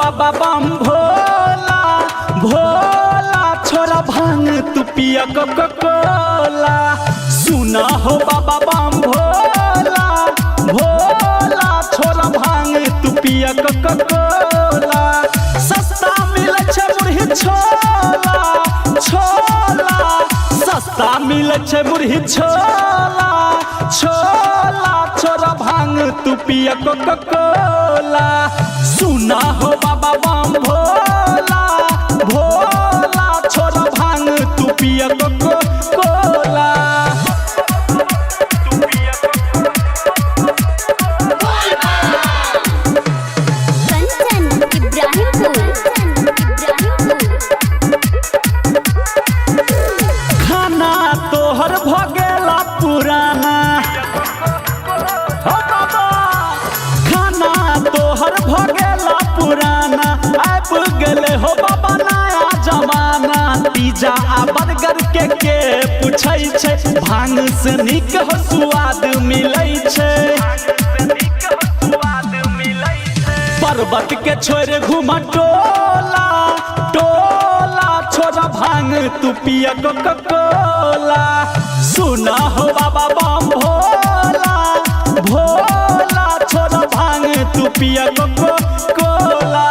बाबा बम भोला भोला छोरा भांग तू पिया कोका कोला। सुना हो बाबा बम भोला भोला छोरा भांग तू पिया कोका कोला। सस्ता मिले छे मुरही छोला छोला, सस्ता मिले छे मुरही छोला छोला छोरा भांग तू पिया कोका कोला। सुना हो बाबा बम भोला भोला छोरा भांग तू पिया कोका कोला। कंचन इब्राहिमपुर खाना तोहर भगेला पुराना हो बाबा, खाना तोहर भगेला पुराना। आब गेले हो बाबा नया जमाना। पिज्जा आ बर्गर के पूछै छै, भांग से नीक हो स्वाद मिलै छै। पर्वत के छोड़ घूम टोला टोला छोरा भांग तू पिया कोका कोला। सुना हो बाबा बम भोला भोला छोरा भांग तू पिया कोका कोला।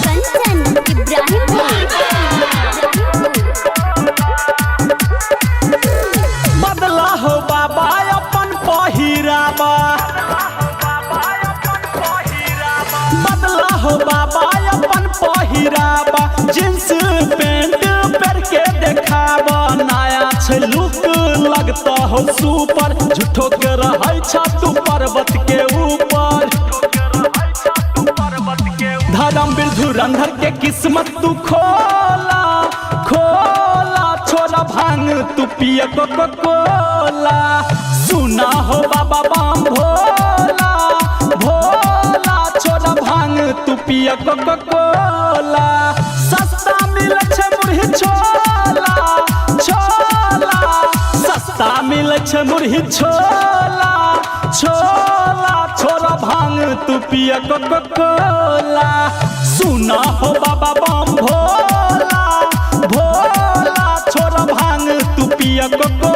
कंचन बदला हो बाबा अपन पहिरावा, बदला हो बाबा अपन पहिरावा। जींस पैंट पेर के देखावा, नया छै लुक लगता हो सुपर। झूठो के रहै छ तू पर्वत के ऊपर। धर्मवीर धुरंधर के किस्मत तू खोला खोला छोरा भांग तू पिया कोका कोला। सुना हो बाबा बम भोला भोला छोरा भांग तू पिया कोका कोला। सस्ता मिले छे मुरही छोला छोला, सस्ता मिले छे मुरही छोला छोला छोरा भांग तू पिया कोका कोला। सुना हो बाबा बम भोला भोला छोरा भांग तू पिया कोका